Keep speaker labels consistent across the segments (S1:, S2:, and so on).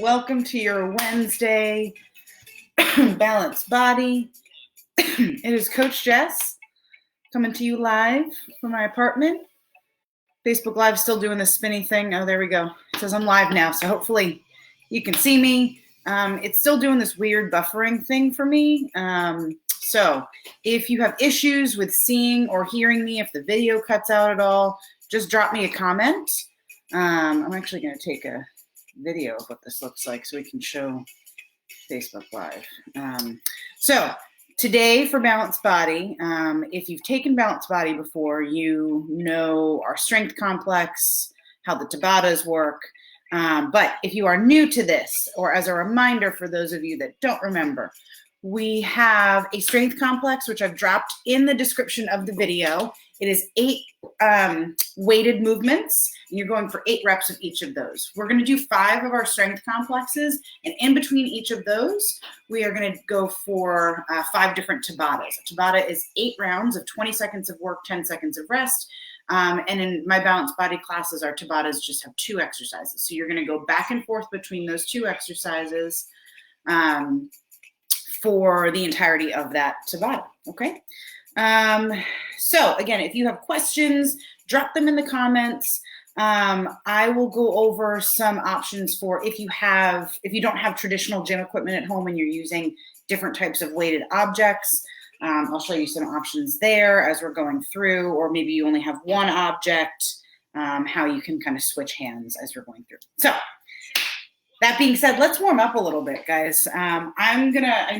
S1: Welcome to your Wednesday Balanced Body. It is Coach Jess coming to you live from my apartment. Facebook Live still doing the spinny thing. Oh, there we go. It says I'm live now, so hopefully you can see me. It's still doing this weird buffering thing for me. So if you have issues with seeing or hearing me, if the video cuts out at all, just drop me a comment. I'm actually going to take a video of what this looks like so we can show Facebook Live. So today for Balanced Body, if you've taken Balanced Body before, you know our strength complex, how the Tabatas work. But if you are new to this, or as a reminder for those of you that don't remember, we have a strength complex, which I've dropped in the description of the video. It is 8 weighted movements, and you're going for 8 reps of each of those. We're going to do 5 of our strength complexes, and in between each of those, we are going to go for 5 different Tabatas. A Tabata is 8 rounds of 20 seconds of work, 10 seconds of rest. And in my Balanced Body classes, our Tabatas just have 2 exercises. So you're going to go back and forth between those 2 exercises for the entirety of that Tabata, okay? So again, if you have questions, drop them in the comments. I will go over some options for if you don't have traditional gym equipment at home and you're using different types of weighted objects. I'll show you some options there as we're going through, or maybe you only have one object, how you can kind of switch hands as we're going through. So that being said, let's warm up a little bit, guys. I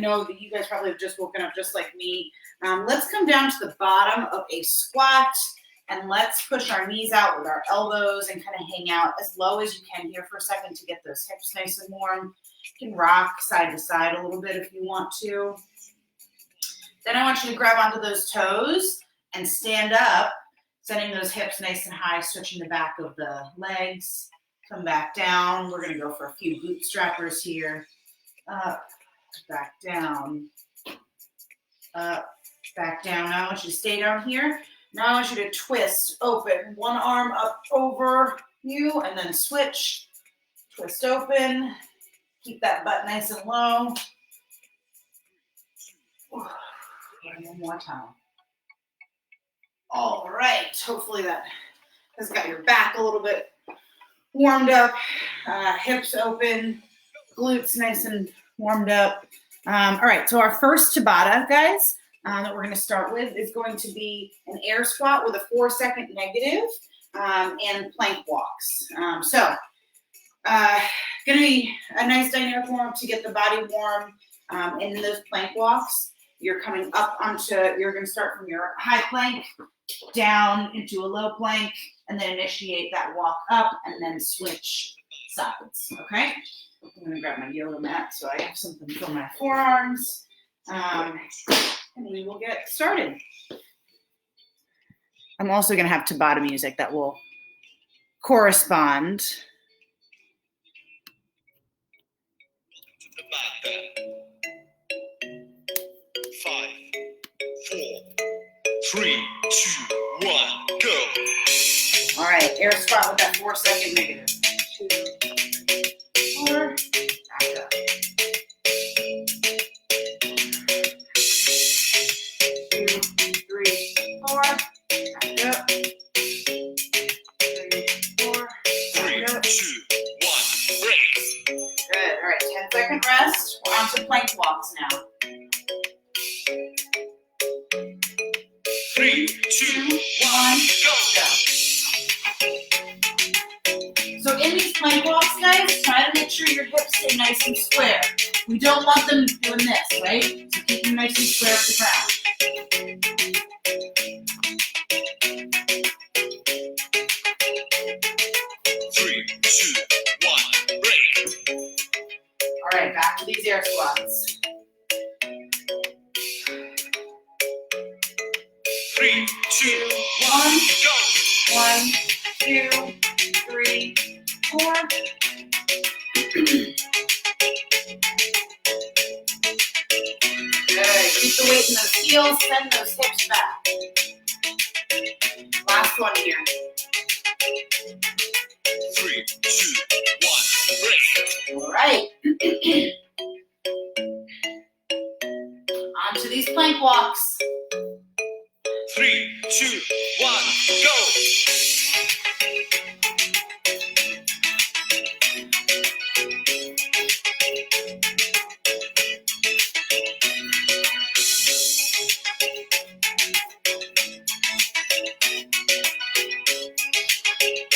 S1: know that you guys probably have just woken up just like me. Let's come down to the bottom of a squat and let's push our knees out with our elbows and kind of hang out as low as you can here for a second to get those hips nice and warm. You can rock side to side a little bit if you want to. Then I want you to grab onto those toes and stand up, sending those hips nice and high, stretching the back of the legs. Come back down. We're going to go for a few bootstrappers here. Up, back down, up, back down. Now I want you to stay down here. Now I want you to twist open. One arm up over you and then switch. Twist open. Keep that butt nice and low. One more time. All right. Hopefully that has got your back a little bit warmed up, hips open, glutes nice and warmed up. All right, so our first Tabata, guys, that we're going to start with is going to be an air squat with a 4-second negative and plank walks. Going to be a nice dynamic warm-up to get the body warm. And in those plank walks, you're coming up you're going to start from your high plank down into a low plank, and then initiate that walk up and then switch sides, okay? I'm gonna grab my yoga mat so I have something for my forearms, and we will get started. I'm also gonna have Tabata music that will correspond.
S2: Tabata. 5, 4, 3, 2, 1, go.
S1: All right, air squat with that 4-second negative. 2, 4, back up. 2, 3, 4, back up. 3, 4,
S2: 3, 2, 1, break.
S1: Good. All right, 10-second rest. We're on to plank walks now.
S2: 3, 2, 1, go.
S1: So in these plank walks, guys, try to make sure your hips stay nice and square. We don't want them doing this, right? So keep them nice and square off the ground.
S2: 3, 2, 1, break.
S1: All right, back to these air squats.
S2: 3, 2, 1, go.
S1: 1, 2, 3, 4. Good. Keep the weight in those heels. Send those hips back. Last one here.
S2: 3, 2, 1. break.
S1: All right. On to these plank walks.
S2: 3, 2, 1, go.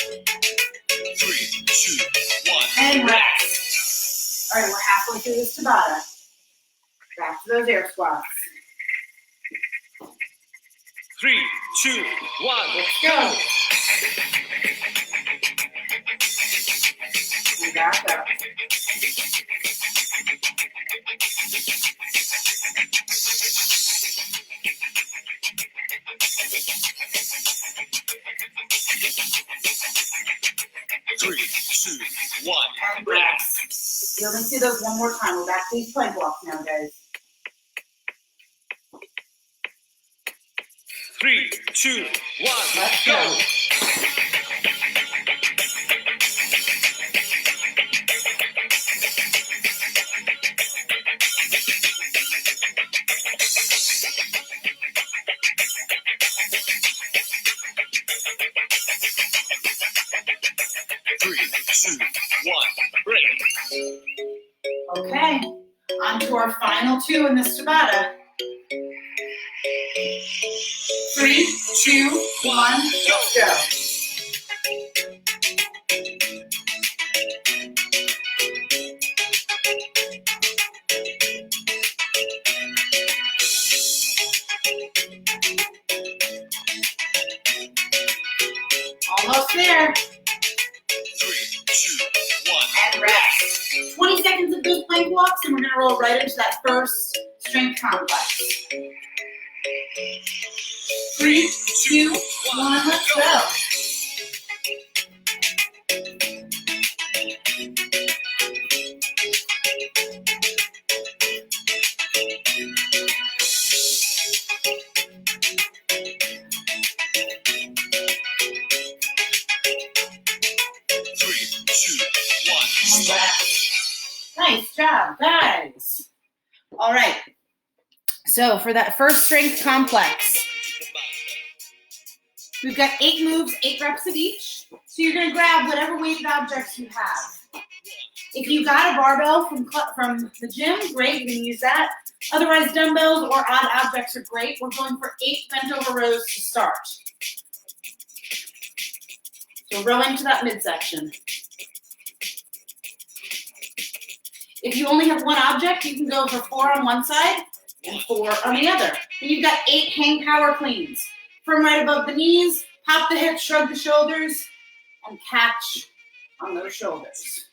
S2: 3, 2, 1,
S1: And
S2: break.
S1: rest. All right, we're halfway through this Tabata. Back to those air squats.
S2: 3, 2, 1,
S1: Let's go. And back up.
S2: Three, two, one,
S1: And
S2: break.
S1: rest. You're going to see those one more time. We're back to these plank walks now, guys.
S2: 3, 2, 1,
S1: Let's
S2: go.
S1: go.
S2: Three, two, one, break.
S1: Okay. On to our final two in this Tabata. 3, 2, 1, let's go. Almost there.
S2: 3, 2, 1,
S1: And rest. 20 seconds of good plank walks, and we're going to roll right into that first strength complex. 3, 2, 1, let's go.
S2: Three, two, one,
S1: And
S2: stop.
S1: rest. Nice job, guys. All right. So for that first strength complex, we've got 8 moves, 8 reps of each. So you're going to grab whatever weighted objects you have. If you got a barbell from the gym, great, you can use that. Otherwise, dumbbells or odd objects are great. We're going for 8 bent over rows to start. So row into that midsection. If you only have one object, you can go for 4 on one side and 4 on the other. Then you've got 8 hang power cleans. From right above the knees, pop the hips, shrug the shoulders, and catch on those shoulders.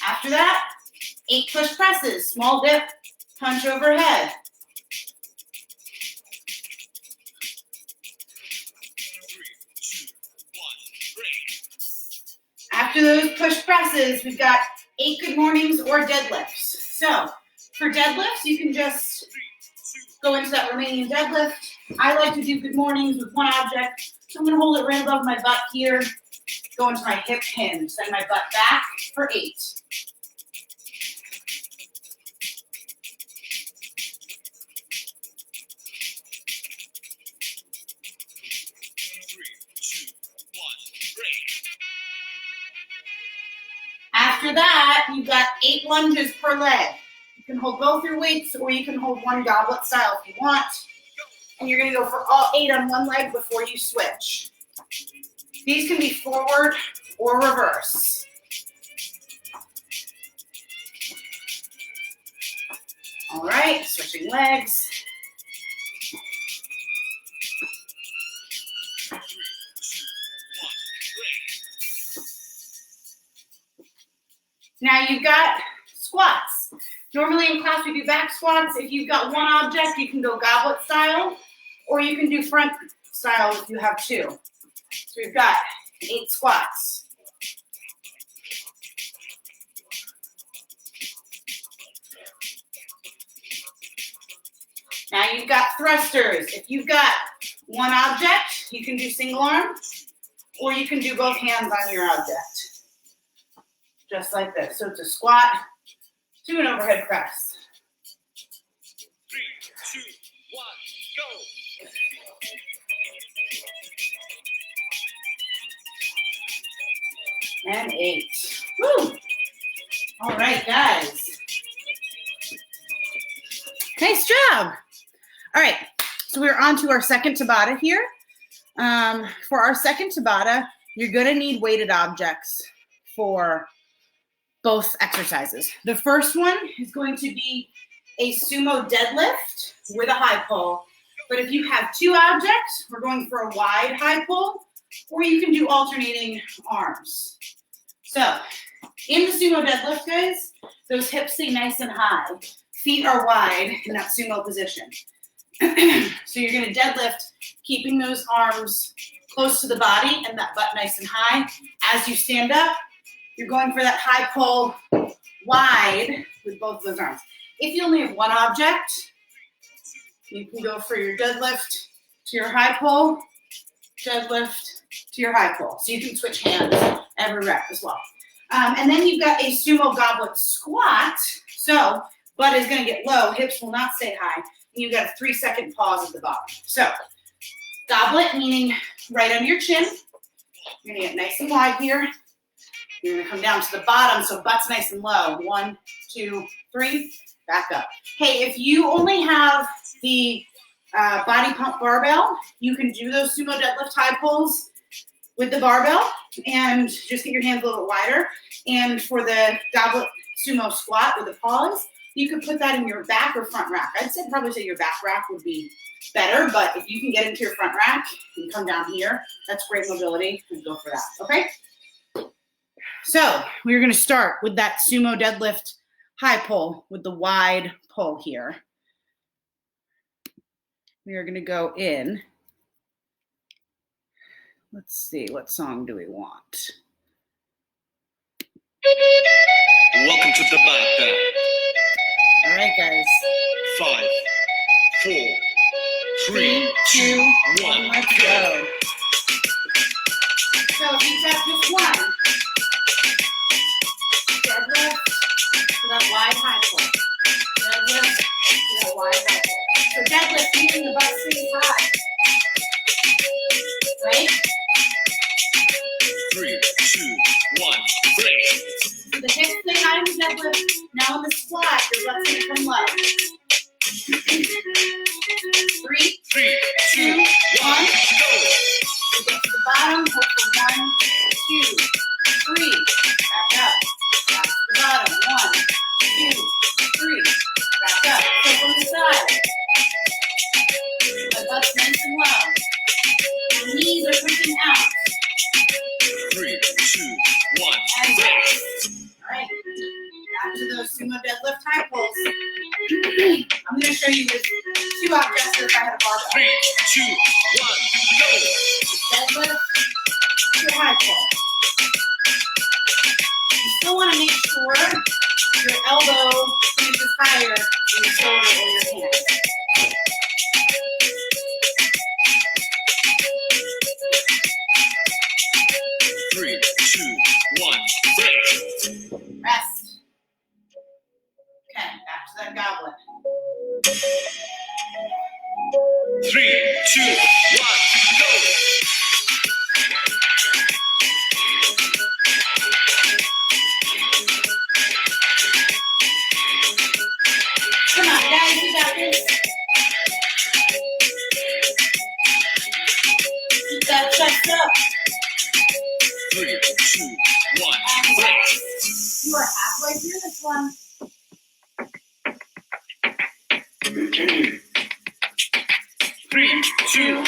S1: After that, 8 push presses, small dip, punch overhead. After those push presses, we've got 8 good mornings or deadlifts. So for deadlifts, you can just go into that Romanian deadlift. I like to do good mornings with one object. So I'm going to hold it right above my butt here, go into my hip hinge, send my butt back for 8. After that, you've got 8 lunges per leg. You can hold both your weights, or you can hold one goblet style if you want. And you're going to go for all 8 on one leg before you switch. These can be forward or reverse. All right, switching legs. Now you've got squats. Normally in class we do back squats. If you've got one object, you can go goblet style, or you can do front style if you have 2. So we've got 8 squats. Now you've got thrusters. If you've got one object, you can do single arm, or you can do both hands on your object. Just like this. So it's a squat to an overhead press.
S2: 3, 2, 1, go.
S1: And 8. Woo! All right, guys. Nice job. All right, so we're on to our second Tabata here. For our second Tabata, you're gonna need weighted objects for both exercises. The first one is going to be a sumo deadlift with a high pull. But if you have two objects, we're going for a wide high pull, or you can do alternating arms. So in the sumo deadlift, guys, those hips stay nice and high. Feet are wide in that sumo position. So you're gonna deadlift, keeping those arms close to the body and that butt nice and high. As you stand up, you're going for that high pull wide with both of those arms. If you only have one object, you can go for your deadlift to your high pull, deadlift to your high pull. So you can switch hands every rep as well. And then you've got a sumo goblet squat. So butt is going to get low, hips will not stay high, and you've got a 3-second pause at the bottom. So goblet, meaning right under your chin. You're going to get nice and wide here. You're going to come down to the bottom, so butt's nice and low. 1, 2, 3, back up. Hey, if you only have the body pump barbell, you can do those sumo deadlift high pulls with the barbell and just get your hands a little bit wider. And for the goblet sumo squat with the pause, you could put that in your back or front rack. Probably say your back rack would be better, but if you can get into your front rack and come down here, that's great mobility, and go for that, okay? So we're gonna start with that sumo deadlift high pull with the wide pull here. We are gonna go in. Let's see, what song do we want?
S2: Welcome to the Tabata.
S1: All right, guys.
S2: 5, 4,
S1: 3, 2, 1, let's go. So if you've got just one, deadlift to that wide high pull. Deadlift to that wide high pull. So deadlift, keeping the butt stays high. Right?
S2: 3, 2, 1, break.
S1: So the hips stay high in the deadlift. Now in the squat, your butt's gonna come low. 3, 2, 1,
S2: go.
S1: So get to the bottom, hold for 1, 2, 3. Back up. Back to the bottom. 1, 2, 3. Back up. So from the side. The butt's nice and low. The knees are pushing out.
S2: 3, 2, 1,
S1: And
S2: break.
S1: all right. Back to those sumo deadlift high pulls. I'm going to show you with two objects if I had a barbell.
S2: 3, 2, 1, go.
S1: Deadlift to high pull. You still want to make sure your elbow reaches higher than your shoulder or your hand.
S2: Three, 2, 1, break.
S1: Rest. Okay, back to that goblet.
S2: 3, 2, 1, go.
S1: Come on, guys, you got this. Keep that chest up.
S2: 3, 2, 1,
S1: And
S2: break.
S1: you are halfway through this one.
S2: 3, 2, 1,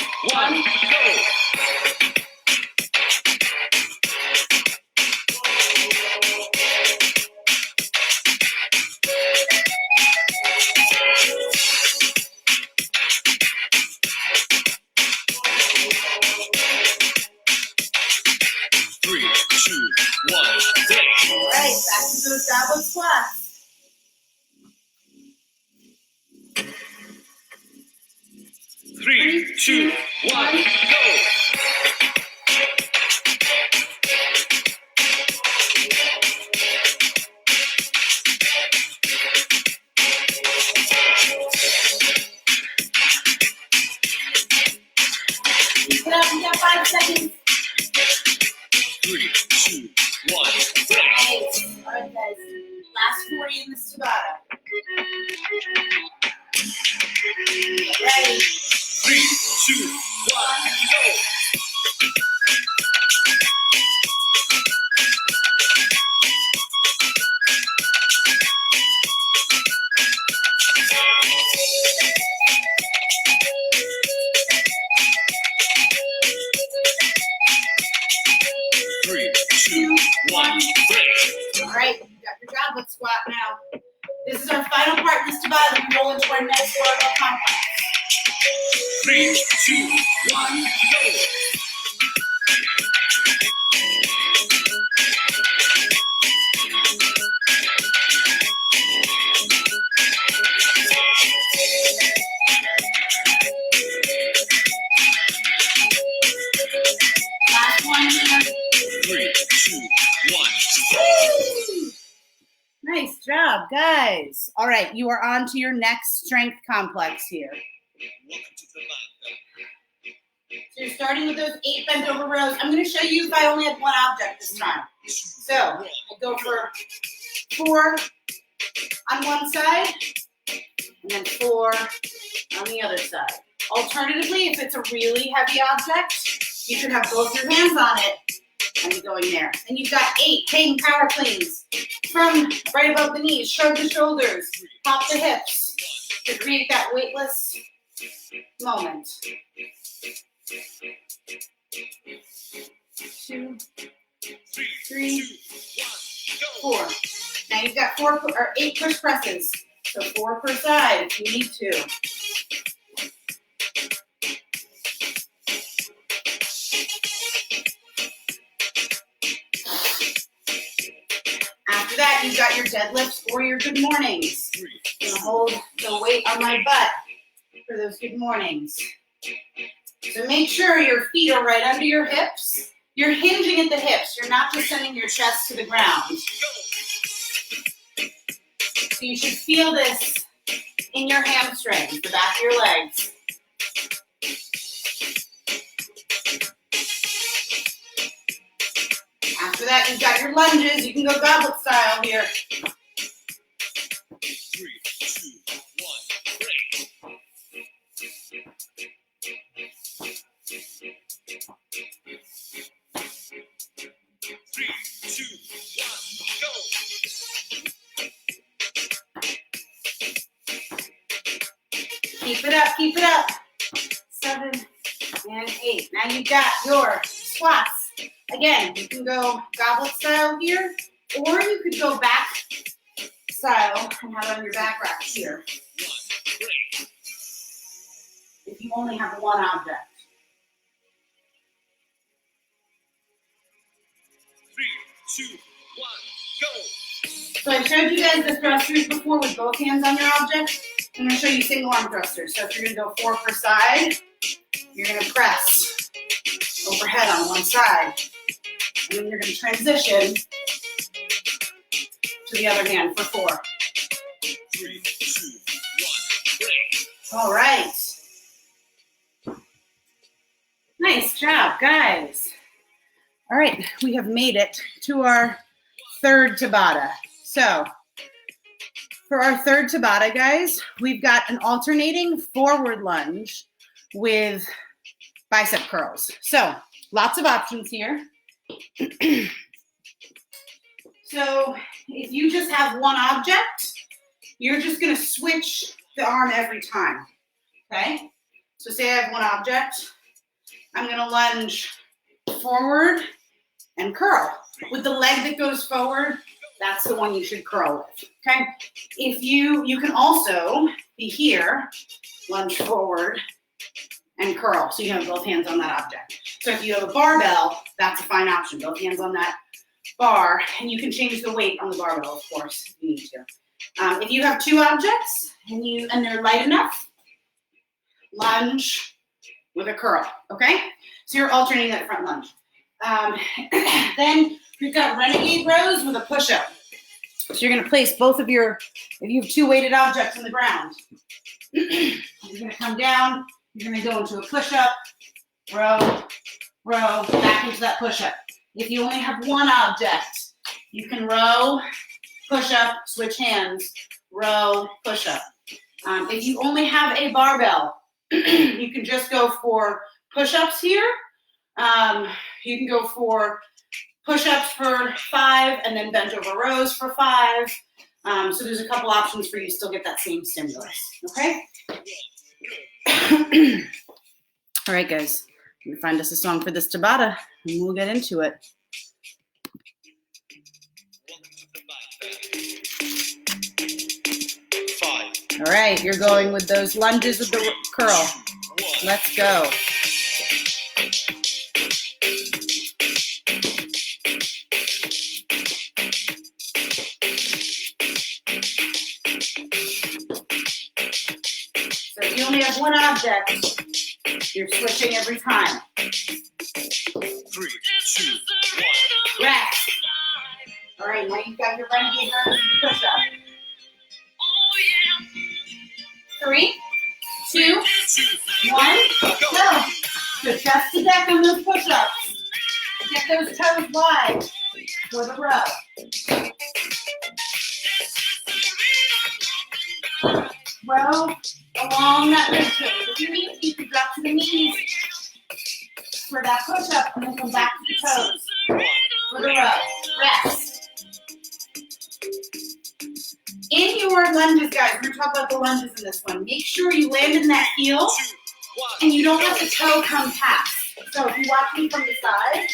S2: go. Three, 2, 1, break.
S1: All right, back to those goblet squats.
S2: 3, 2, 1, go.
S1: 5 seconds.
S2: 3, 2, 1, break.
S1: All right, guys. Last 40 in this Tabata. Ready?
S2: 3, 2, 1, go. 3, 2, 1, break.
S1: All right, you got your goblet squat now. This is our final part in this Tabata. We roll into our next barbell complex.
S2: 3, 2, 1, go. 3, 2, 1, go.
S1: Nice job, guys. All right, you are on to your next strength complex here. So you're starting with those 8 bent over rows. I'm going to show you if I only had one object this time. So I go for 4 on one side and then 4 on the other side. Alternatively, if it's a really heavy object, you should have both your hands on it and be going there. And you've got 8 hang power cleans from right above the knees. Shrug the shoulders, pop the hips to create that weightless moment. 2, 3, 4. Now you've got 8 push presses. So 4 per side if you need to. After that, you've got your deadlifts or your good mornings. I'm gonna hold the weight on my butt for those good mornings. So make sure your feet are right under your hips. You're hinging at the hips. You're not just sending your chest to the ground. So you should feel this in your hamstrings, the back of your legs. After that, you've got your lunges. You can go goblet style here.
S2: 3, 2, 1, break. 3, 2, 1, go.
S1: Keep it up, keep it up. 7 and 8. Now you've got your squats. Again, you can go goblet style here, or you could go back style and have it on your back rack here.
S2: 1, break.
S1: If you only have one object.
S2: 3, 2, 1, go.
S1: So I showed you guys the thrusters before with both hands on your object. I'm going to show you single arm thrusters. So if you're going to go 4 per side, you're going to press overhead on one side. And then you're going to transition to the other hand for 4.
S2: 3, 2, 1, break.
S1: All right. Nice job, guys. All right, we have made it to our third Tabata. So for our third Tabata, guys, we've got an alternating forward lunge with bicep curls. So lots of options here. So if you just have one object, you're just going to switch the arm every time, okay? So say I have one object, I'm going to lunge forward and curl. With the leg that goes forward, that's the one you should curl with, okay? If you can also be here, lunge forward and curl. So you have both hands on that object. So if you have a barbell, that's a fine option. Both hands on that bar, and you can change the weight on the barbell, of course, if you need to. If you have 2 objects and they're light enough, lunge with a curl, okay? So you're alternating that front lunge. Then we've got renegade rows with a push-up. So you're gonna place both of your, if you have two weighted objects on the ground, you're gonna come down, you're gonna go into a push-up, row, row, back into that push-up. If you only have one object, you can row, push-up, switch hands, row, push-up. If you only have a barbell, you can just go for push-ups here. You can go for push-ups for 5 and then bent over rows for 5. So there's a couple options for you to still get that same stimulus, okay? All right, guys, I'm gonna find us a song for this Tabata and we'll get into it. All right, you're going with those lunges with the curl. Let's go. So if you only have one object, you're switching every time.
S2: 3, 2, 1.
S1: Rest. All right, now you've got your renegade rows and push-up. 3, 2, 1, go. So chest to deck on those push-ups. Get those toes wide for the row. Row along that rib cage. If you need to, you can drop to the knees for that push-up and then come back to the toes for the row. Rest. In your lunges, guys, we're going to talk about the lunges in this one. Make sure you land in that heel and you don't let the toe come past. So if you watch me from the side,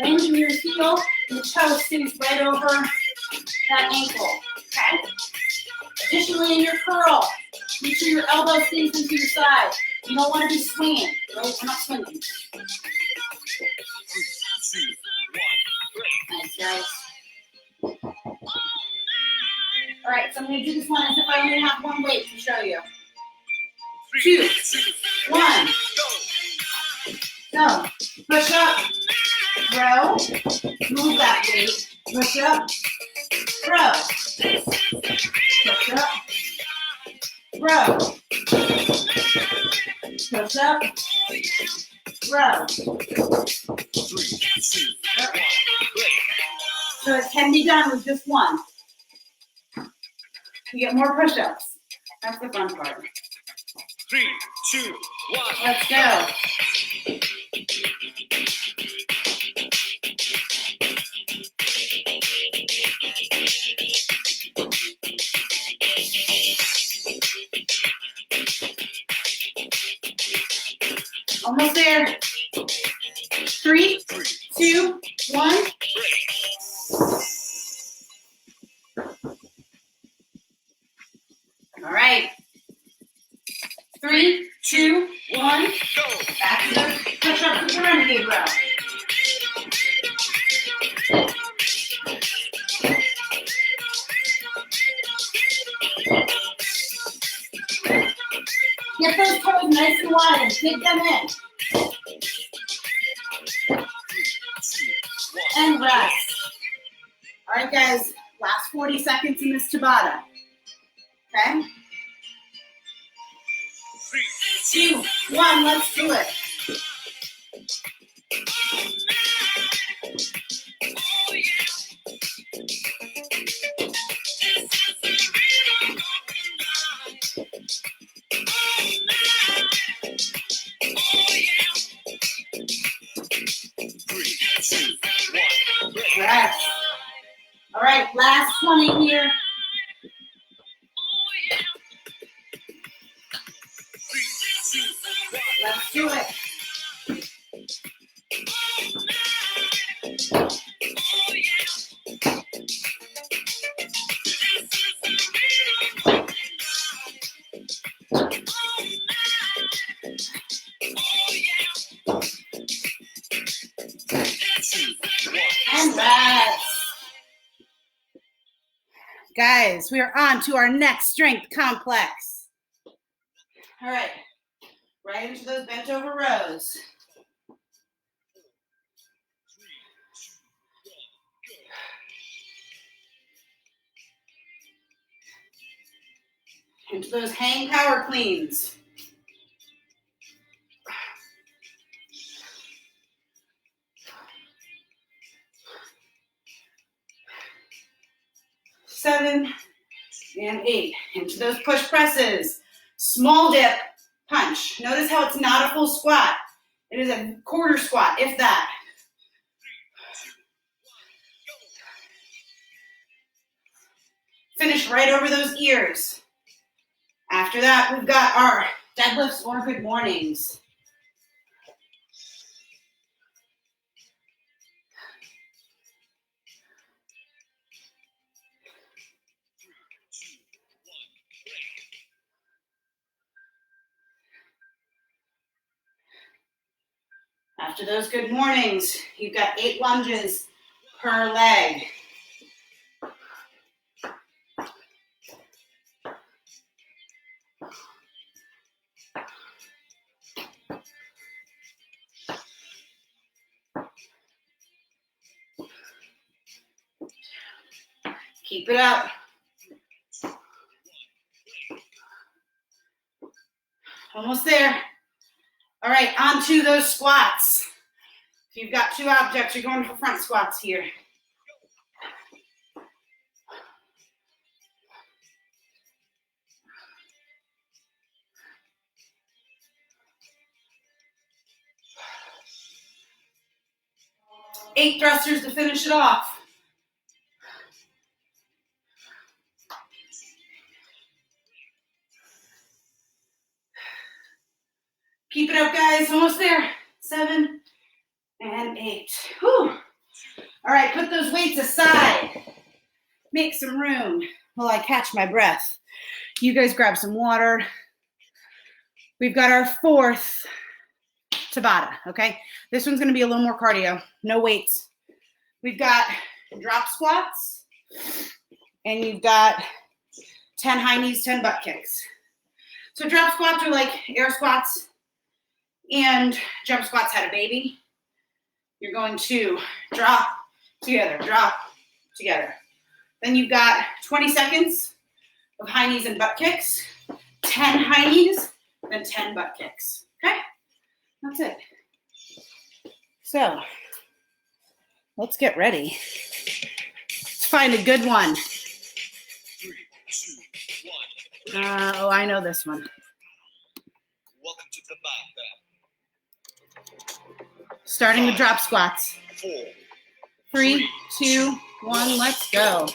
S1: land in your heel and the toe stays right over that ankle, okay? Additionally, in your curl, make sure your elbow stays into your side. You don't want to be swinging, right? We're not swinging.
S2: 3, 2, 1.
S1: Nice, guys. All right, so I'm going to do this one as if I only have one weight to show you. 2, 1, go. Push up, row, move that weight, push up, row, push up, row, push up, row.
S2: 3, 2, 1.
S1: So it can be done with just one. You get more push-ups. That's the fun part.
S2: 3, 2, 1.
S1: Let's go. Almost there. 3, 2, 1. All right. 3, 2, 1.
S2: Go.
S1: Back to the push-up with the renegade row. Get those toes nice and wide and dig them in. And rest. All right, guys. Last 40 seconds in this Tabata. Okay?
S2: 3,
S1: 2, 1, let's do it. Rest. All right, last 20 here.
S2: 3, 2, 1.
S1: Let's do it. And rest. Guys, we are on to our next strength complex. All right. Right into those bent over rows. Into those hang power cleans. 7 and 8. Into those push presses. Small dip, punch. Notice how it's not a full squat. It is a quarter squat, if that. Finish right over those ears. After that, we've got our deadlifts or good mornings. After those good mornings, you've got 8 lunges per leg. Keep it up. Almost there. All right, on to those squats. If you've got 2 objects, you're going for front squats here. Eight thrusters to finish it off. Keep it up, guys. Almost there. 7 and 8. Whew. All right, put those weights aside. Make some room while I catch my breath. You guys grab some water. We've got our 4th Tabata, okay? This one's gonna be a little more cardio, no weights. We've got drop squats, and you've got 10 high knees, 10 butt kicks. So drop squats are like air squats, and jump squats had a baby. You're going to drop together, drop together. Then you've got 20 seconds of high knees and butt kicks, 10 high knees, then 10 butt kicks, okay? That's it. So, let's get ready. Let's find a good one.
S2: 3, 2, 1.
S1: Oh, I know this one.
S2: Welcome to the mat.
S1: Starting with drop squats.
S2: 4,
S1: 3, 2, 1, let's go.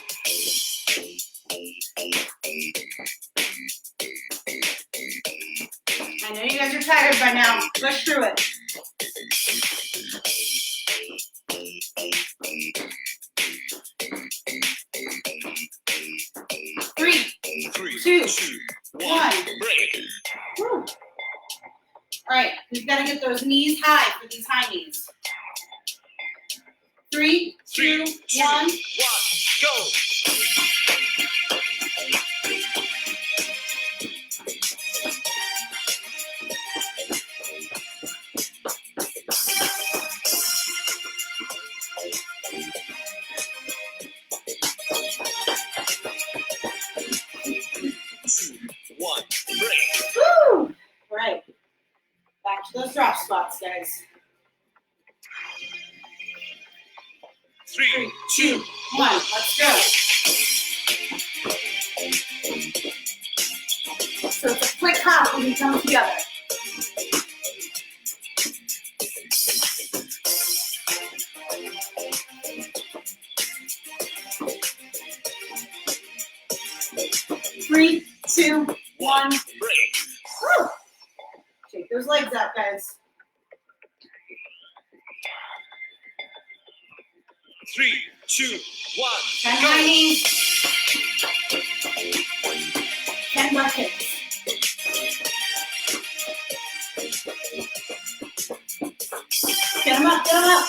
S1: I know you guys are tired by now. Push through it. 3, 2, 1.
S2: Break.
S1: Woo. All right, we've got to get those knees high for these high knees. 3, 2, 1.
S2: Go. 1, break.
S1: Woo! All right, back to those drop squats, guys.
S2: 3,
S1: 2, 1, let's go. So it's a quick hop when you come together. Three, 2, 1.
S2: break.
S1: Woo! Shake those legs out, guys.
S2: 3, 2, 1.
S1: 10 high knees. 10 butt kicks. Get them up, get them up.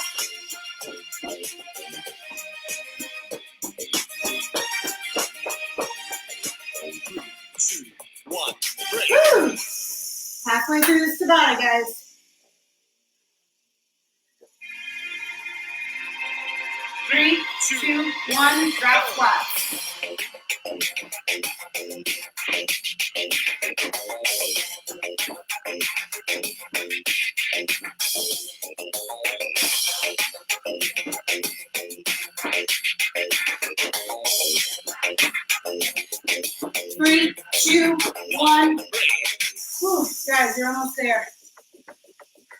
S2: One, break.
S1: Woo! Halfway through this Tabata, guys. 3, 2, 1, drop squats. 3, 2, 1. Whew, guys, you're almost there.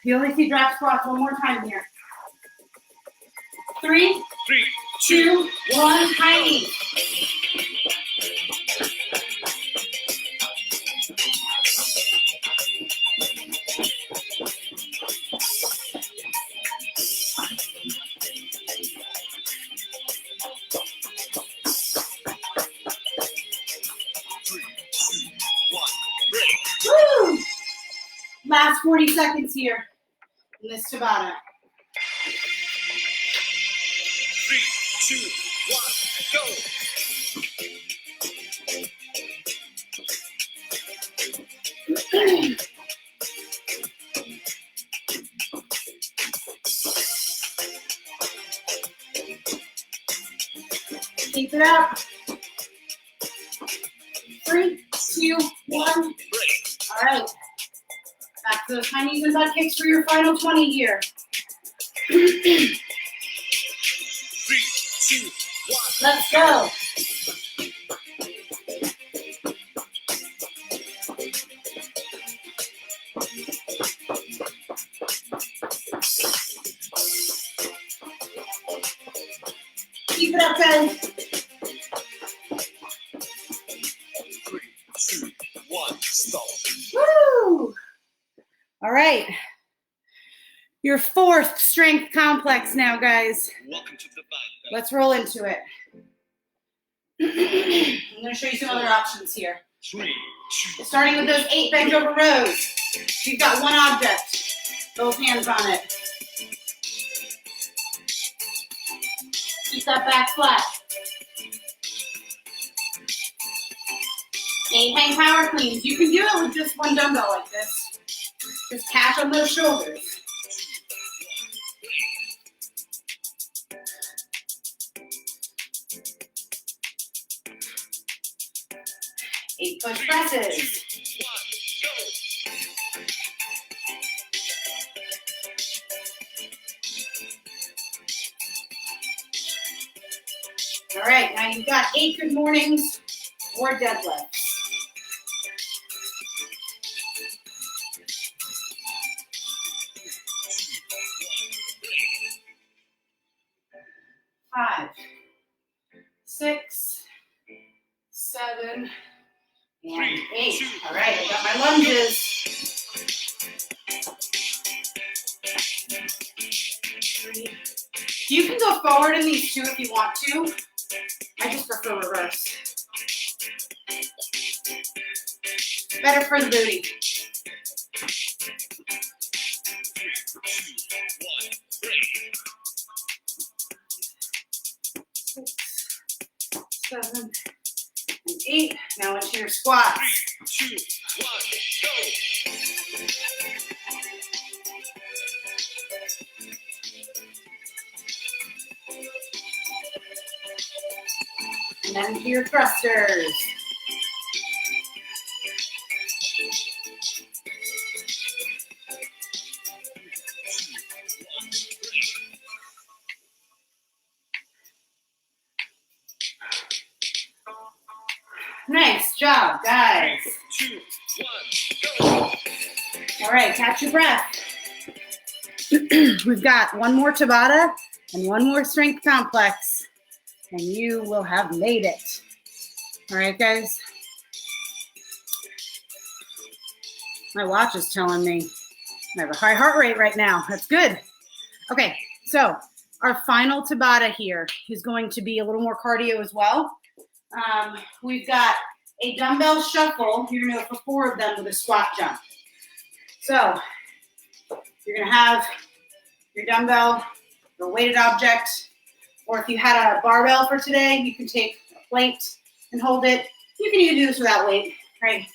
S1: You only see drop squats one more time here. 3, 2, 1, high knee. Woo! Last 40 seconds here in this Tabata.
S2: 3, 2, 1, go.
S1: Keep it up. 3, 2, 1. All right. Back to those high knees and butt kicks for your final 20 here.
S2: 3, 2, 1.
S1: Let's go. Keep it up, guys.
S2: 3, 2, 1, stop.
S1: Woo! All right. Your fourth strength complex now, guys.
S2: Welcome to the band.
S1: Let's roll into it. I'm going to show you some other options here.
S2: 3, 2,
S1: Starting with those 8 bend over rows. You've got one object, both hands on it. Keep that back flat. 8 hang power cleans. You can do it with just one dumbbell like this. Just catch on those shoulders. 8 push presses.
S2: 2, 1, go.
S1: All right, now you've got 8 good mornings or deadlifts. 5, 6, 7, and 8. All right, I got my lunges. 3. You can go forward in these too if you want to. I just prefer reverse. Better for the booty. 6, 7, and 8. Now into your squats.
S2: 3, 2, 1, go.
S1: And then to your thrusters. Nice job, guys.
S2: 3, 2, 1, go.
S1: All right, catch your breath. We've got one more Tabata and one more strength complex, and you will have made it. All right, guys. My watch is telling me I have a high heart rate right now. That's good. Okay, so our final Tabata here is going to be a little more cardio as well. We've got a dumbbell shuffle. You're going to go for 4 of them with a squat jump. So you're going to have your dumbbell, your weighted object, or if you had a barbell for today, you can take a plate and hold it. You can even do this without weight, right?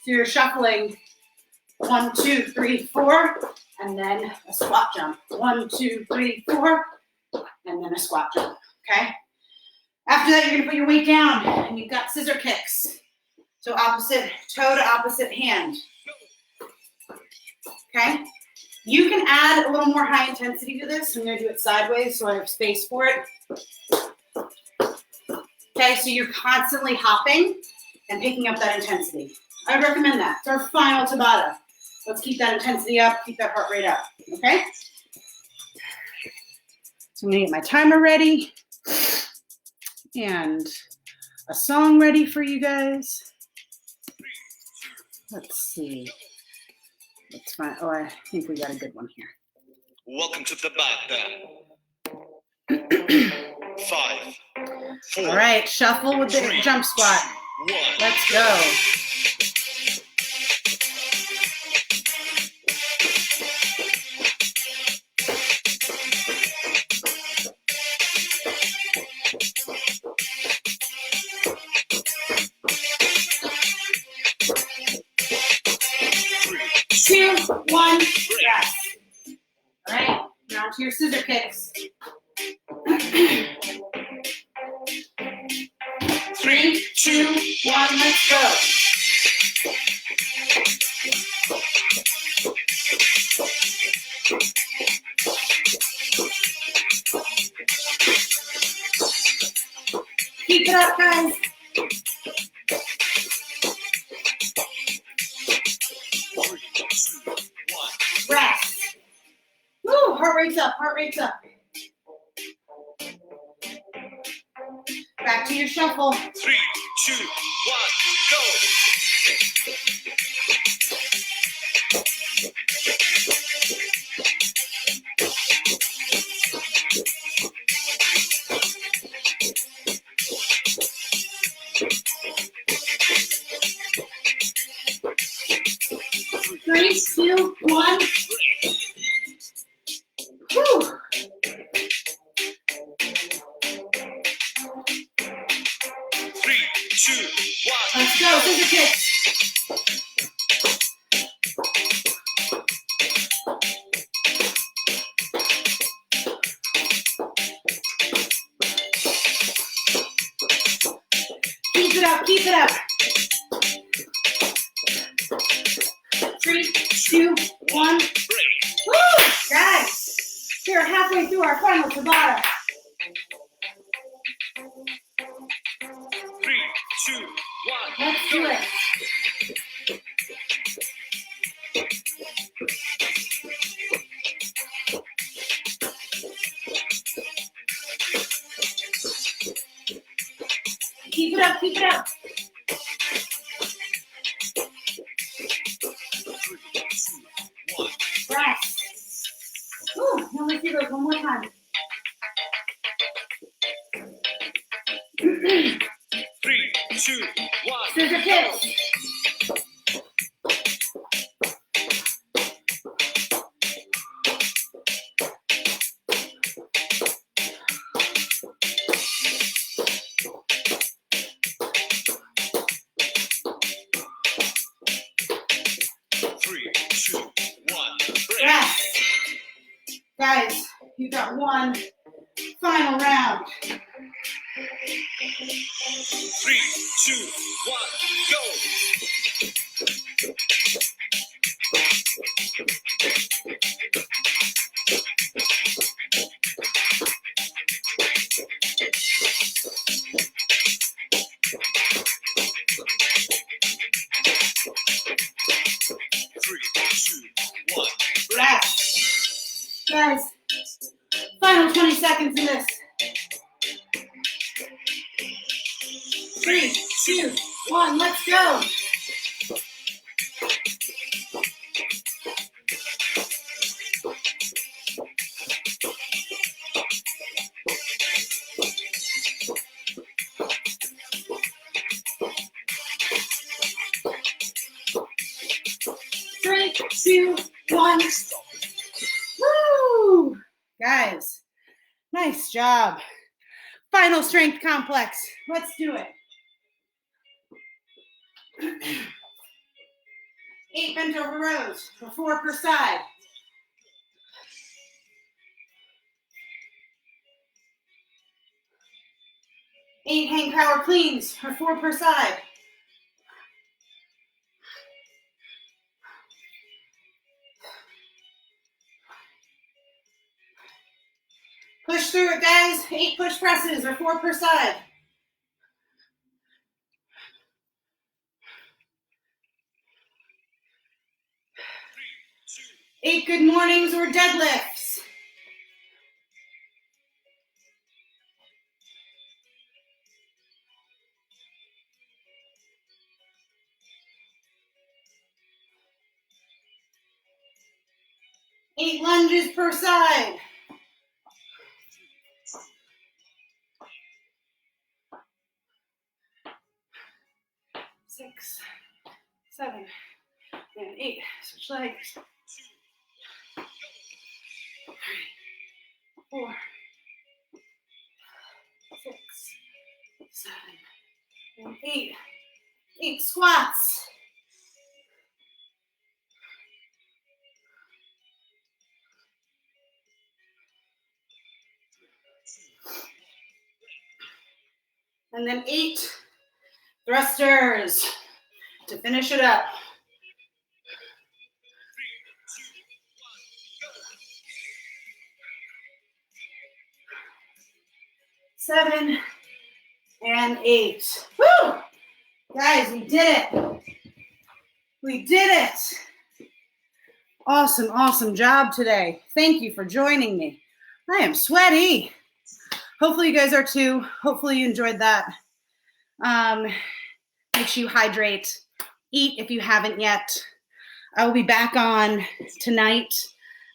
S1: So you're shuffling 1, 2, 3, 4, and then a squat jump. 1, 2, 3, 4, and then a squat jump, okay? After that, you're gonna put your weight down, and you've got scissor kicks. So opposite toe to opposite hand, okay? You can add a little more high intensity to this. I'm gonna do it sideways so I have space for it. Okay, so you're constantly hopping and picking up that intensity. I would recommend that. It's our final Tabata. Let's keep that intensity up, keep that heart rate up, okay? So I'm gonna get my timer ready and a song ready for you guys. Let's see. Let's find, oh, I think we got a good one here.
S2: Welcome to the Bata. 5, 4.
S1: All right, shuffle with the
S2: 3,
S1: jump squat.
S2: 1.
S1: Let's go. Two, one, rest. All right, now to your scissor kicks. 3, 2, 1, let's go. Keep it up, guys.
S2: 3, 2, 1.
S1: Rest. Woo, heart rate's up, heart rate's up. Back to your shuffle.
S2: 3, 2, 1, go.
S1: Three, two, one. Woo.
S2: 3, 2, 1.
S1: Let's go, scissor kicks. Keep it up, keep it up. 3, 2, 1. Woo! Guys, we're halfway through our final Tabata.
S2: 3, 2, 1.
S1: Let's do it. Keep it up, keep it up.
S2: 3, 2, 1.
S1: Rest. Woo, now let's do those one more time.
S2: 3, 2, 1.
S1: Scissor kicks. Rest. Guys, you got one final round.
S2: 3, 2, 1, go. 3, 2, 1.
S1: Rest. Guys, final 20 seconds in this. 3, 2, 1, let's go. Three, two, one. Woo! Guys, nice job. Final strength complex. Let's do it. 8 bent over rows for 4 per side. 8 hang power cleans for 4 per side. Push through it, guys. 8 push presses or 4 per side. 8 good mornings or deadlifts. Eight lunges per side. 6, 7, and 8. Switch legs. 3, 4, 6, 7, and 8. 8 squats. And then 8 thrusters to finish it up. 7 and 8. Woo! Guys, we did it. We did it. Awesome, awesome job today. Thank you for joining me. I am sweaty. Hopefully you guys are too. Hopefully you enjoyed that. Make sure you hydrate. Eat if you haven't yet. I will be back on tonight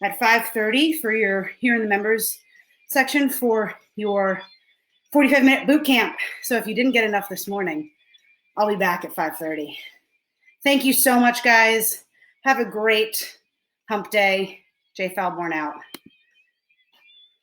S1: at 5:30 for your here in the members section for your 45-minute boot camp. So if you didn't get enough this morning, I'll be back at 5:30. Thank you so much, guys. Have a great hump day. Jessica-Falborn out.